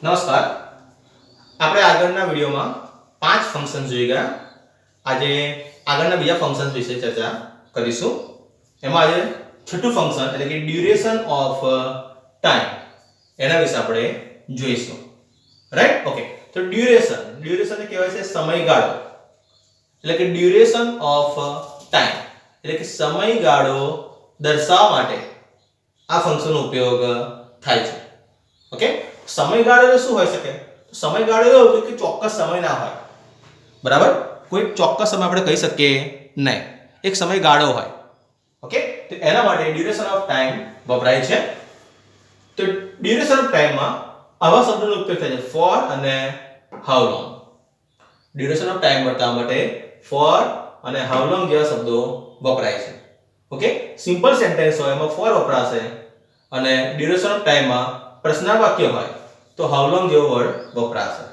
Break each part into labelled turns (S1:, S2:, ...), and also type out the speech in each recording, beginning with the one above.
S1: નમસ્કાર. આપણે આગળના વિડિયોમાં 5 ફંક્શન જોઈ ગયા. આજે આગળના બીજા ફંક્શન વિશે ચર્ચા કરીશું. એમાં આજે છઠ્ઠું ફંક્શન એટલે કે ડ્યુરેશન ઓફ ટાઈમ એના વિશે આપણે જોઈશું. રાઈટ? ઓકે. તો ડ્યુરેશન ને કહેવાય છે સમયગાળો. એટલે કે ડ્યુરેશન ઓફ ટાઈમ એટલે કે સમયગાળો દર્શાવવા માટે આ ફંક્શનનો ઉપયોગ થાય છે. ઓકે. સમયગાળો શું હોઈ શકે? સમયગાળો એવો કે ચોક્કસ સમય ના હોય. બરાબર? કોઈ ચોક્કસ સમય આપણે કહી શકીએ નહીં. એક સમયગાળો હોય. ઓકે? તો એના માટે ડ્યુરેશન ઓફ ટાઈમ વપરાય છે. તો ડ્યુરેશન ઓફ ટાઈમમાં આવા શબ્દોનો ઉપયોગ થાય છે ફોર અને how long. Duration of time બતાવવા માટે ફોર અને હાઉ લોંગ જેવા શબ્દો વપરાય છે. ઓકે? સિમ્પલ સેન્ટેન્સ હોય એમાં ફોર વપરાશે અને ડ્યુરેશન ઓફ ટાઈમમાં પ્રશ્નાર્થ વાક્ય હોય તો હાઉ લોંગ જેવો વર્ડ વપરાશે.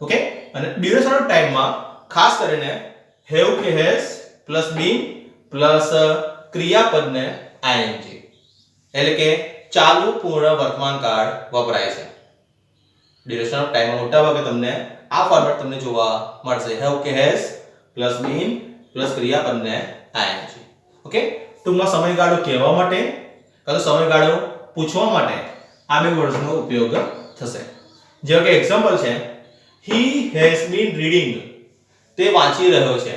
S1: ઓકે? અને ડ્યુરેશન ઓફ ટાઈમમાં ખાસ કરીને હેવ કે હેઝ પ્લસ બીન પ્લસ ક્રિયાપદને આઈએનજી એટલે કે ચાલુ પૂર્ણ વર્તમાન કાળ વપરાય છે. ડ્યુરેશન ઓફ ટાઈમમાં મોટાભાગે તમને આ ફોર્મેટ તમને જોવા મળશે. હેવ કે હેઝ પ્લસ બીન પ્લસ ક્રિયાપદને આઈએનજી. ઓકે? ટૂંકમાં સમયગાળો કહેવા માટે કાં તો સમયગાળો પૂછવા માટે આ બે વર્ડ્સનો ઉપયોગ થશે. જેવો કે એક્ઝામ્પલ છે he has been reading તે વાંચી રહ્યો છે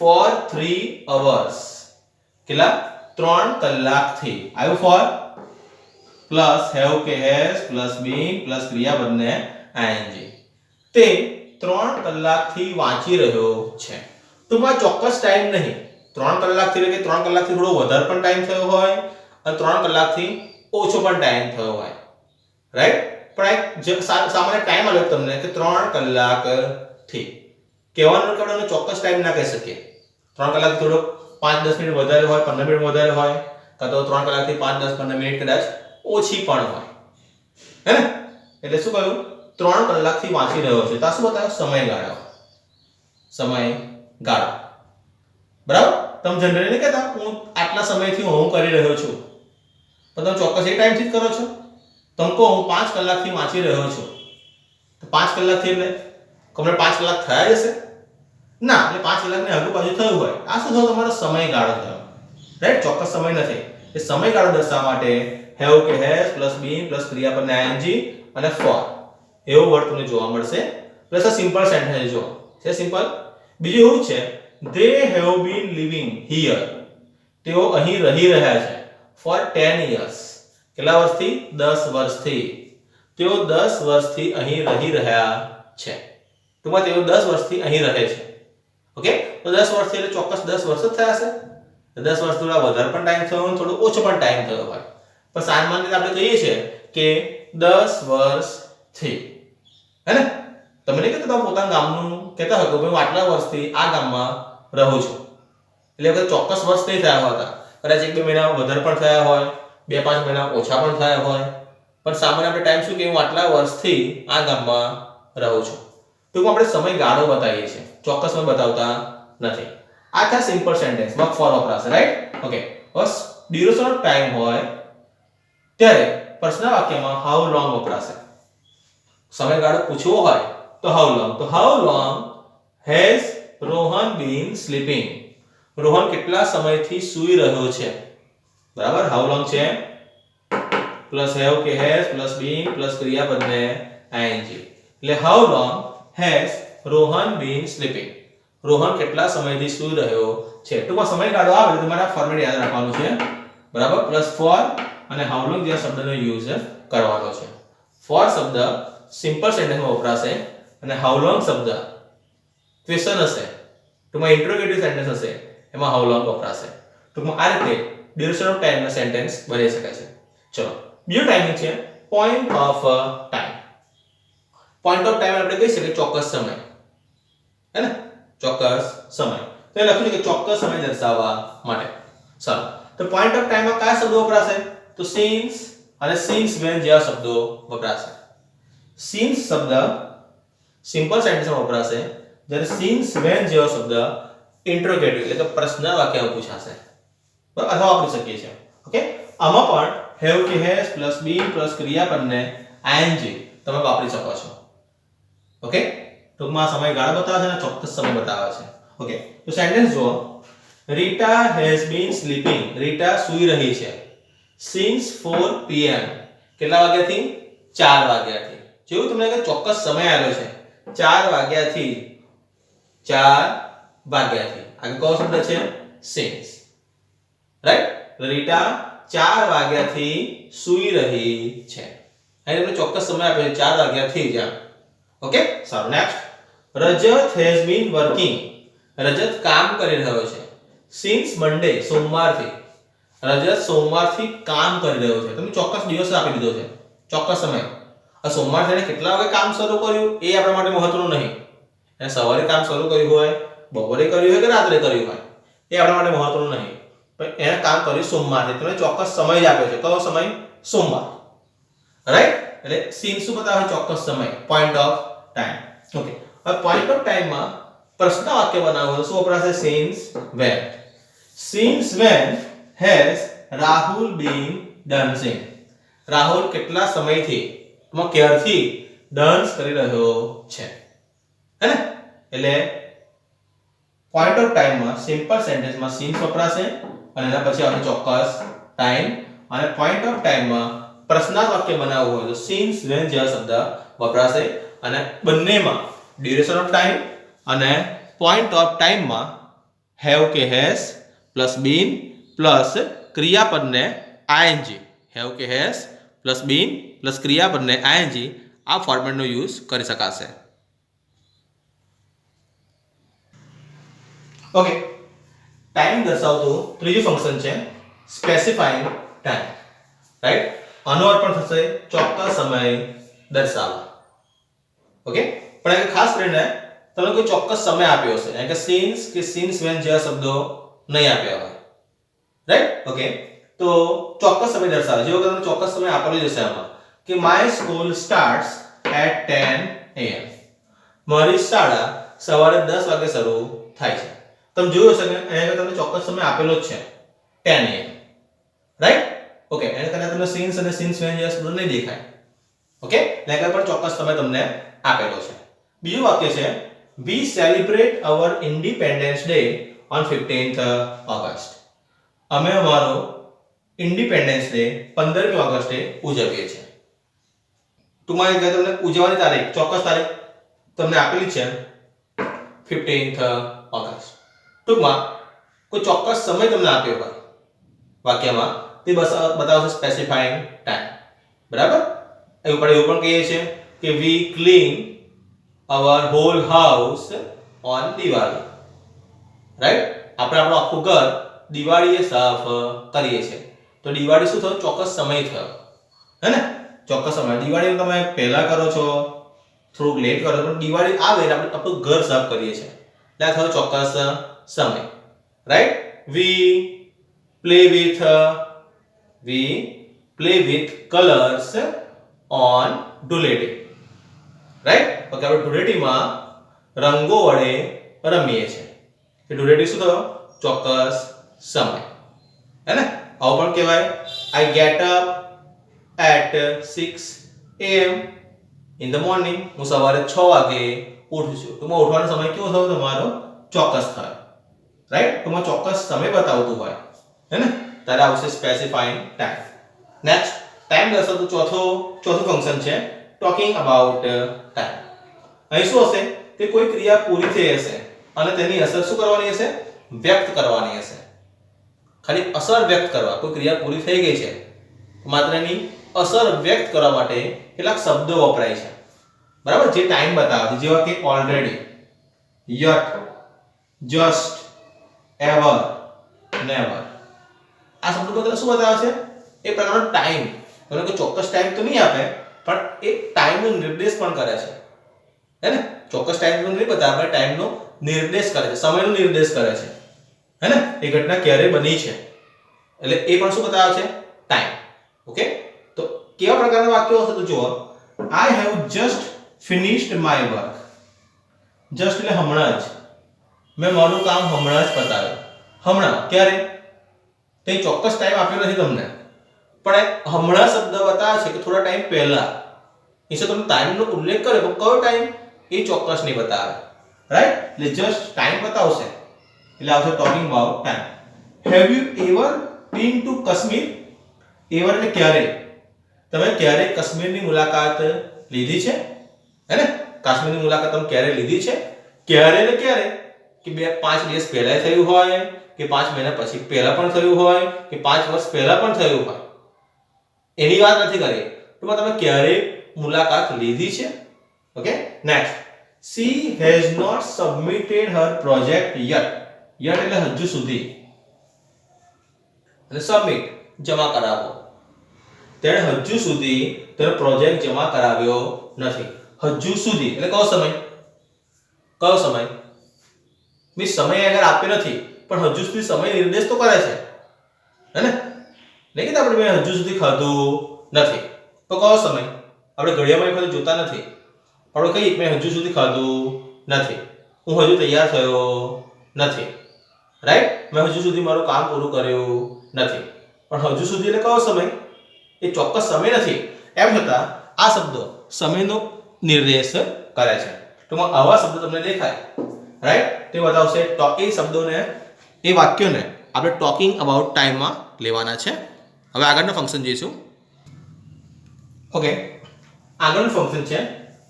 S1: for 3 hours કેટલા 3 કલાકથી. આવ્યું for પ્લસ have કે has પ્લસ been પ્લસ ક્રિયાપદને ing તે 3 કલાકથી વાંચી રહ્યો છે. ટૂંકમાં ચોક્કસ ટાઈમ નહીં. 3 કલાકથી એટલે કે 3 કલાકથી થોડો વધારે પણ ટાઈમ થયો હોય અને 3 કલાકથી ઓછો પણ ટાઈમ થયો હોય. રાઈટ? પણ એક સામાન્ય ટાઈમ આપ્યો તમને કે 3 કલાકથી. કહેવાનો કહેવાનો ચોક્કસ ટાઈમ ના કહી શકીએ. 3 કલાક થોડો 5-10 મિનિટ વધારે હોય, 15 મિનિટ વધારે હોય, કાં તો 3 કલાકથી 5-10-15 મિનિટ કદાચ ઓછી પણ હોય. હે ને? એટલે શું કહ્યું? 3 કલાકથી વાંચી રહ્યો છે. તો આ શું બતાવ્યો? સમયગાળો. સમયગાળો. બરાબર? તમે જનરલી નહીં કહેતા હું આટલા સમયથી હું કરી રહ્યો છું. પણ તમે ચોક્કસ એ ટાઈમથી જ કરો છો. તમે કહો હું 5 કલાકથી વાંચી રહ્યો છું. તો 5 કલાકથી એટલે તમને 5 કલાક થયા જશે? ના, એટલે 5 કલાકની આજુબાજુ થયું હોય. આ શું થયો? તમારો સમયગાળો થયો. રાઈટ? ચોક્કસ સમય નથી. એ સમયગાળો દર્શાવવા માટે હેવ કે હેઝ પ્લસ બીન પ્લસ ક્રિયાપદને આઈએનજી અને ફોર એવો વર્ડ તમને જોવા મળશે. પ્લસ આ સિમ્પલ સેન્ટેન્સ જો છે સિમ્પલ. બીજું એવું છે they have been living here તેઓ અહીં રહી રહ્યા છે for 10 years કેટલા વર્ષથી? 10 વર્ષથી. તેઓ 10 વર્ષથી અહીં રહી રહ્યા છે. ટૂંકમાં તેઓ 10 વર્ષથી અહીં રહે છે. ઓકે? તો 10 વર્ષથી એટલે ચોક્કસ 10 વર્ષ જ થયા હશે. 10 વર્ષ થોડા વધારે પણ ટાઈમ થયો હોય, થોડો ઓછો પણ ટાઈમ થયો હોય. પણ સામાન્ય રીતે આપણે કહીએ છીએ કે 10 વર્ષથી. હે ને? તમે નહીં કહેતા તમે પોતાના ગામનું કહેતા હોય કે ભાઈ હું આટલા વર્ષથી આ ગામમાં રહું છું. એટલે વખત ચોક્કસ વર્ષ નહીં થયા હોતા. કદાચ 1-2 મહિના વધારે પણ થયા હોય, 2-5 મહિના ઓછા પણ થયા હોય. પણ સામાન્ય આપણે ટાઈમ શું કે હું આટલા વર્ષથી આ ગામમાં રહું છું. ટૂંકમાં આપણે સમયગાળો બતાવીએ છીએ. ચોક્કસ સમય બતાવતા નથી. આ था સિમ્પલ સેન્ટેન્સમાં ફોર વપરાશે. Right? Okay. Bus duration of time હોય ત્યારે પ્રશ્ન વાક્યમાં હાઉ લોંગ વપરાશે. સમયગાળો પૂછવો હોય તો હાઉ લોંગ. તો how long has Rohan been sleeping? Rohan કેટલા સમયથી સૂઈ રહ્યો છે? બરાબર? હાઉ લોંગ છે પ્લસ હેવ કે હેઝ પ્લસ બીન પ્લસ ક્રિયાપદને આઈએનજી એટલે how long has Rohan been sleeping? Rohan કેટલા સમયથી સૂઈ રહ્યો છે? ટૂંકમાં સમયગાળો આવે તો તમારે આ ફોર્મેટ યાદ રાખવાનું છે. બરાબર? પ્લસ ફોર અને હાઉ લોંગ જેવા શબ્દનો યુઝ કરવાનો છે. ફોર શબ્દ સિમ્પલ સેન્ટેન્સમાં વપરાશે અને હાઉ લોંગ શબ્દ ક્વેશ્ચન હશે. ટૂંકમાં ઇન્ટરોગેટિવ સેન્ટેન્સ હશે એમાં હાઉ લોંગ વપરાશે. ટૂંકમાં આ રીતે ડ્યુરેશન ઓફ ટાઈમના સેન્ટેન્સ બની શકે છે. ચલો બીજો ટાઈમિંગ છે point of time. Point of time આપણે કહી શકીએ ચોક્કસ સમય. હે ને? ચોક્કસ સમય. તો એ લખ્યું છે કે ચોક્કસ સમય દર્શાવવા માટે. ચાલો તો પોઈન્ટ ઓફ ટાઈમમાં કયા શબ્દો વપરાશે? તો સિન્સ અને સિન્સ વેન જેવા શબ્દો વપરાશે. સિન્સ શબ્દ સિમ્પલ સેન્ટેન્સમાં વપરાશે જ્યારે સિન્સ વેન જેવો શબ્દ ઇન્ટરોગેટિવ એટલે કે પ્રશ્ન વાક્યમાં પૂછાશે. બરાબર? અથવા વાપરી શકીએ છીએ. ઓકે? આમાં પણ હેવ કે હેઝ પ્લસ બીન પ્લસ ક્રિયાપદને આઈએનજી તમે વાપરી શકો છો. ઓકે, ટૂંકમાં સમયગાળો બતાવે છે અને ચોક્કસ સમય બતાવે છે. ઓકે, તો સેન્ટેન્સ જુઓ. Rita has been sleeping. Rita સૂઈ રહી છે since 4 pm. કેટલા વાગ્યાથી? 4 વાગ્યાથી. જેવું તમને કે ચોક્કસ સમય આપ્યો છે 4 વાગ્યાથી. 4 વાગ્યાથી આગળ કયો શબ્દ છે? since. રાઈટ? રીટા 4 વાગ્યાથી સૂઈ રહી છે. અહીં તમને ચોક્કસ સમય આપ્યો છે 4 વાગ્યાથી જ. ઓકે, સારું. Next. Rajat has been working. Rajat કામ કરી રહ્યો છે since Monday. સોમવારથી. રજત સોમવારથી કામ કરી રહ્યો છે. તમે ચોક્કસ દિવસ આપી દીધો છે, ચોક્કસ સમય. આ સોમવારથી એને કેટલા વાગે કામ શરૂ કર્યું એ આપણા માટે મહત્વનું નહીં. એને સવારે કામ શરૂ કર્યું હોય, બપોરે કર્યું હોય કે રાત્રે કર્યું હોય એ આપણા માટે મહત્વનું નહીં. પણ એને કામ કર્યું સોમવારથી. તમે ચોક્કસ સમય જ આપ્યો છે. કયો સમય? સોમવાર. રાઈટ? એટલે સીન શું બતાવે? ચોક્કસ સમય, પોઈન્ટ ઓફ ટાઈમ. ઓકે, હવે પોઈન્ટ ઓફ ટાઈમમાં પ્રશ્ન વાક્ય બનાવવું શું વપરાશે? Since when. Since when has Rahul been dancing. Rahul કેટલા સમયથી, ક્યારથી ડાન્સ કરી રહ્યો છે? હે ને? એટલે પોઈન્ટ ઓફ ટાઈમમાં સિમ્પલ સેન્ટેન્સમાં સિન્સ વપરાશે અને એના પછી આવશે ચોક્કસ ટાઈમ. અને પોઈન્ટ ઓફ ટાઈમમાં પ્રશ્નાર્થ વાક્ય બનાવવું હોય તો સિન્સ વેન જેવા શબ્દ વપરાશે. અને બંનેમાં ડ્યુરેશન ઓફ ટાઈમ અને પોઈન્ટ ઓફ ટાઈમમાં હેવ કે હેઝ પ્લસ બીન પ્લસ ક્રિયાપદને આઈએનજી. હેવ કે હેઝ પ્લસ બીન પ્લસ ક્રિયાપદને આઈએનજી આ ફોર્મેટનો યુઝ કરી શકાશે. ઓકે, ટાઈમ દર્શાવતું ત્રીજું ફંક્શન છે સ્પેસિફાઈંગ ટાઈમ. રાઈટ? આનો અર્થ પણ થશે ચોક્કસ સમય દર્શાવવા. ઓકે, પણ એ ખાસ કરીને તમે કોઈ ચોક્કસ સમય આપ્યો હશે, એટલે કે સિન્સ કે સિન્સ વેન જેવા શબ્દો નહીં આપ્યા હોય. રાઈટ? ઓકે, તો ચોક્કસ સમય દર્શાવે. જેવો કે તમને ચોક્કસ સમય આપેલો જ હશે આમાં કે my school starts at 10 am. મારી શાળા સવારે 10 વાગે શરૂ થાય છે. તમે જોયું હશે કે અહીંયા તમને ચોક્કસ સમય આપેલો જ છે 10 am. રાઈટ? ઓકે, એને કદાચ તમને સિન્સ અને સિન્સ વેન જેવા શબ્દો નહીં દેખાય. ઓકે, એટલે પણ ચોક્કસ સમય તમને આપેલો છે. બીજું વાક્ય છે we celebrate our independence day on 15th August. અમે અમારો ઇન્ડિપેન્ડન્સ ડે 15મી ઓગસ્ટે ઉજવીએ છીએ. ટૂંકમાં તમને ઉજવવાની તારીખ, ચોક્કસ તારીખ તમને આપેલી છે 15th ઓગસ્ટ. ટૂંકમાં કોઈ ચોક્કસ સમય તમને આપ્યો હોય વાક્યમાં તે બતાવશે સ્પેસિફાઈંગ ટાઈમ. બરાબર? એવું પણ કહીએ છીએ કે we clean our whole house on Diwali. Right? આપણે આપણું આખું ઘર દિવાળીએ સાફ કરીએ છીએ. તો દિવાળી શું થયું? ચોક્કસ સમય થયો. હે ને? ચોક્કસ સમય. દિવાળી તમે પહેલા કરો છો, થોડુંક લેટ કરો, પણ દિવાળી આવે એટલે આપણે આપણું ઘર સાફ કરીએ છીએ. એટલે આ થયો ચોક્કસ સમય. Right? we play with colors on Dhuleti. Right? Okay, આપણે ધૂળેટીમાં રંગો વડે રમીએ છીએ. કે ધૂળેટી શું થયો? ચોક્કસ સમય. હે ને? આવું પણ કહેવાય I get up at 6 am in the morning. હું સવારે 6 વાગે ઉઠું છું. તો ઉઠવાનો સમય કેવો થયો? તમારો ચોક્કસ થયો. રાઈટ? તો ચોક્કસ સમય બતાવતું હોય, હે ને? ત્યારે આવશે સ્પેસિફાઈંગ ટાઈમ. નેક્સ્ટ, ટાઈમ દર્શાવતું ચોથું ફંક્શન છે ટોકિંગ અબાઉટ ટાઈમ. અહીં શું હશે કે કોઈ ક્રિયા પૂરી થઈ હશે અને તેની અસર શું કરવાની હશે? વ્યક્ત કરવાની હશે. ખાલી અસર વ્યક્ત કરવા. કોઈ ક્રિયા પૂરી થઈ ગઈ છે, માત્ર એની અસર વ્યક્ત કરવા માટે કેટલાક શબ્દો વપરાય છે. બરાબર? જે ટાઈમ બતાવે છે, જેવા કે already, yet, just, ever, never. આ શબ્દો બધા શું બતાવે છે? એ પ્રકારનો ટાઈમ. એટલે કોઈ ચોક્કસ ટાઈમ તો નહીં આપે, પણ એ ટાઈમનો નિર્દેશ પણ કરે છે. હે ને? ચોક્કસ ટાઈમ તો નહીં બતાવે, પણ ટાઈમનો નિર્દેશ કરે છે, સમયનો નિર્દેશ કરે છે. હે ને? એ ઘટના ક્યારે બની છે એટલે એ પણ શું બતાવે છે? ટાઈમ. ઓકે, તો કેવા પ્રકારના વાક્યો હશે તો જુઓ. I have just finished my work. Just એટલે હમણાં જ. મેં મારું કામ હમણાં જ પતાવ્યું. હમણાં ક્યારે? તે ચોક્કસ ટાઈમ આપ્યો નથી તમને, પણ હમણાં શબ્દ બતાવે છે કે થોડા ટાઈમ પહેલા. એ તો તમે ટાઈમનો ઉલ્લેખ કર્યો પણ કયો ટાઈમ એ ચોક્કસ નહીં બતાવે, રાઈટ? એટલે જસ્ટ ટાઈમ બતાવશે એટલે આવશે talking about time. Have you ever bin two Kashmir? Ever એટલે ક્યારે? તમે ક્યારે કાશ્મીરની મુલાકાત લીધી છે? હે ને? કાશ્મીરની મુલાકાત તમે ક્યારે લીધી છે? ક્યારે ને ક્યારે? કે 5 દિવસ પહેલા થયું હોય, કે 5 મહિના પછી પહેલા પણ થયું હોય, કે 5 વર્ષ પહેલા પણ થયું હોય, એની વાત નથી કરી. તો તમે ક્યારે મુલાકાત લીધી છે? Okay, next. she has not submitted her project yet. yet એટલે હજુ સુધી, અને સબમિટ જમા કરાવો. તેણે હજુ સુધી તેનો પ્રોજેક્ટ જમા કરાવ્યો નથી. હજુ સુધી એટલે કયો સમય? કયો સમય? મી સમય અગર આપ્યો નથી પણ હજુ સુધી સમય નિર્દેશ તો કરે છે, હે ને? નહીં કે આપણે મેં હજુ સુધી ખાધું નથી, તો કયો સમય? આપણે ઘડિયાળમાં એ જોતા નથી, આપણે કહીએ મેં હજુ સુધી ખાધું નથી, હું હજુ તૈયાર થયો નથી, રાઈટ? મેં હજુ સુધી મારું કામ પૂરું કર્યું નથી. પણ હજુ સુધી એટલે કયો સમય? એ ચોક્કસ સમય નથી. એમ છતાં આ શબ્દો સમયનો નિર્દેશ કરે છે. તો આવા શબ્દો તમને દેખાય, રાઈટ? તે બતાવશે એ શબ્દોને, એ વાક્યોને આપણે ટોકિંગ અબાઉટ ટાઈમમાં લેવાના છે. હવે આગળનું ફંક્શન જોઈશું. ઓકે, આગળનું ફંક્શન છે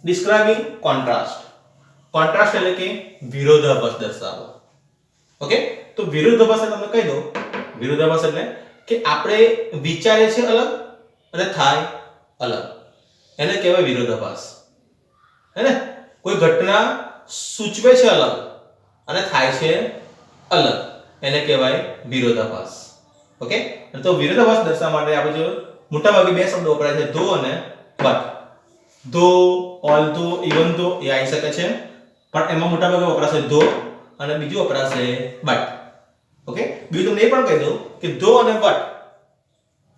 S1: ડિસ્ક્રાઇબિંગ કોન્ટ્રાસ્ટ. કોન્ટ્રાસ્ટ એટલે કે વિરોધાભાસ દર્શાવો. ઓકે, તો વિરોધાભાસ એટલે તમને કહી દઉં, વિરોધાભાસ એટલે કે આપણે વિચારે છે અલગ અને થાય અલગ, એને કહેવાય વિરોધાભાસ, હે ને? કોઈ ઘટના સૂચવે છે અલગ અને થાય છે અલગ, એને કહેવાય વિરોધાભાસ. ઓકે, તો વિરોધાભાસ દર્શાવવા માટે આપણે જો મોટાભાગે બે શબ્દો વપરાય છે, ધો અને બટ. ધો, ઓલ્ધો, ઇવન ધો એ આવી શકે છે, પણ એમાં મોટાભાગે વપરાશે ધો અને બીજું વપરાશે બટ. ઓકે, બીજું તમને એ પણ કહી દઉં કે ધો અને બટ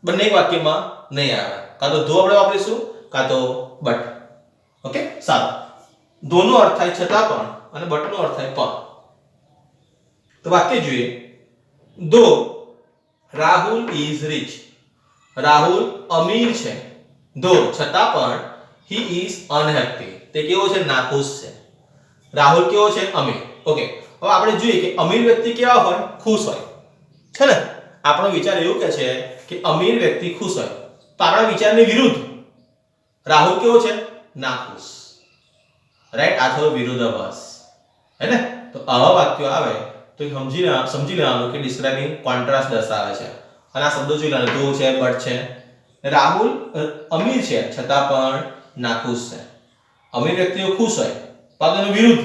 S1: બંને વાક્યમાં નહીં આવે. કાં તો ધો આપણે વાપરીશું, કાં તો બટ. ઓકે, સારું. ધોનો અર્થ થાય છતાં પણ અને બટનો અર્થ થાય પણ. તો વાક્ય જોઈએ. ધો રાહુલ ઇઝ રીચ. રાહુલ અમીર છે. ધો છતાં પણ he is unhappy. તે કેવો છે? નાખુશ છે. રાહુલ કેવો છે? અમીર. ઓકે, હવે આપણે જોઈએ કે અમીર વ્યક્તિ કેવા હોય? ખુશ હોય, છે ને? આપણો વિચાર એવું કહે છે કે અમીર વ્યક્તિ ખુશ હોય, તો આપણા વિચારની વિરુદ્ધ રાહુલ કેવો છે? નાખુશ, રાઈટ? આ થયો વિરોધાભાસ, હે ને? તો આવા વાક્યો આવે તો સમજી લેવાનું કે ડિસ્ક્રાઇબિંગ કોન્ટ્રાસ્ટ દર્શાવે છે. અને આ શબ્દો જોઈ લેવાનું, ધો છે, બટ છે. રાહુલ અમીર છે છતાં પણ નાખુશ છે. અમીર વ્યક્તિઓ ખુશ હોય, પાછળનો વિરુદ્ધ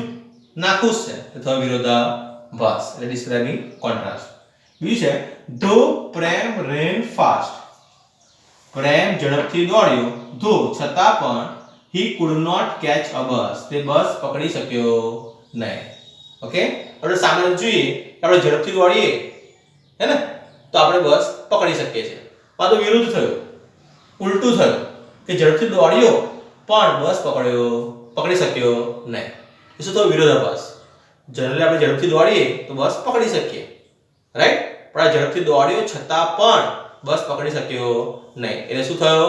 S1: નાખુશ છે, તો થયો વિરોધાભાસ એટલે ડિસ્ક્રાઇબિંગ કોન્ટ્રાસ્ટ. બીજું છે ધો પ્રેમ રેન ફાસ્ટ. પ્રેમ ઝડપથી દોડ્યો, ધો છતાં પણ he could not catch a bus. તે બસ પકડી શક્યો નહીં. ઓકે, આપણે સામાન્ય જોઈએ કે આપણે ઝડપથી દોડીએ, હે ને? તો આપણે બસ પકડી શકીએ છીએ. પાછું વિરુદ્ધ થયું, ઉલટું થયું કે ઝડપથી દોડ્યો પણ બસ પકડી શક્યો નહીં. એ શું થયું? વિરોધાભાસ. જનરલી આપણે ઝડપથી દોડીએ તો બસ પકડી શકીએ, રાઈટ? પણ આ ઝડપથી દોડ્યો છતાં પણ બસ પકડી શક્યો નહીં, એટલે શું થયો?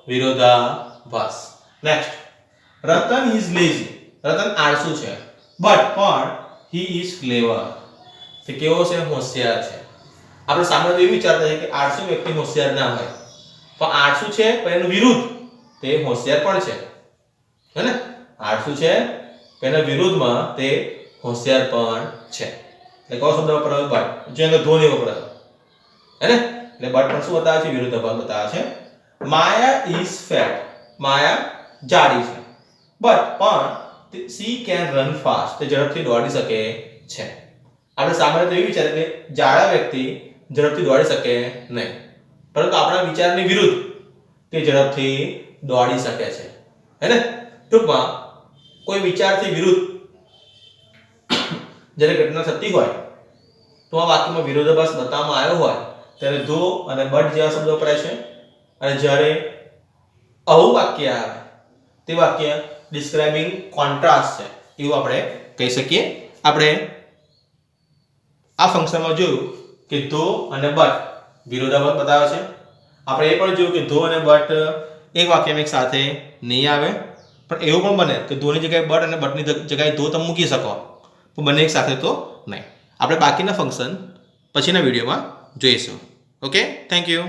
S1: વિરોધાભાસ. Next. Ratan is lazy. Ratan આળસુ છે, બટ પણ he is clever. તે કેવો છે? હોશિયાર છે. આપણે સામાન્ય એવું વિચારતા છે કે આળસુ વ્યક્તિ હોશિયાર ના હોય, પણ આળસુ છે પણ એનું વિરુદ્ધ તે હોશિયાર પણ છે, હે ને? આળસુ છે પણ એના વિરુદ્ધમાં તે હોશિયાર પણ છે. એટલે કયો શબ્દ વપરાયો? બટ. જેનો ધો નહીં વપરાયો, હે ને? એટલે બટ પણ શું બતાવે છે? વિરુદ્ધાભાસ બતાવે છે. માયા ઇઝ ફેટ. માયા જાડી છે, બટ પણ she can run fast. તે ઝડપથી દોડી શકે છે. આપણે સામાન્ય તો એવું વિચારે કે જાડા વ્યક્તિ ઝડપથી દોડી શકે નહીં, પરંતુ આપણા વિચારની વિરુદ્ધ તે ઝડપથી દોડી શકે છે, હે ને? ટૂંકમાં કોઈ વિચારથી વિરુદ્ધ જ્યારે ઘટના થતી હોય તો આ વાક્યમાં વિરોધાભાસ બતાવવામાં આવ્યો હોય ત્યારે ધો અને બટ જેવા શબ્દો વપરાય છે. અને જ્યારે આવું વાક્ય આવે તે વાક્ય ડિસ્ક્રાઇબિંગ કોન્ટ્રાસ્ટ છે એવું આપણે કહી શકીએ. આપણે આ ફંક્શનમાં જોયું કે ધો અને બટ વિરોધાભાસ બતાવે છે. આપણે એ પણ જોયું કે ધો અને બટ એક વાક્યમાં એક સાથે નહીં આવે, પણ એવું પણ બને કે ધોની જગ્યાએ બટ અને બટની જગ્યાએ ધો તમે મૂકી શકો, પણ બંને એક સાથે તો નહીં. આપણે બાકીના ફંક્શન પછીના વિડીયોમાં જોઈશું. Okay, thank you.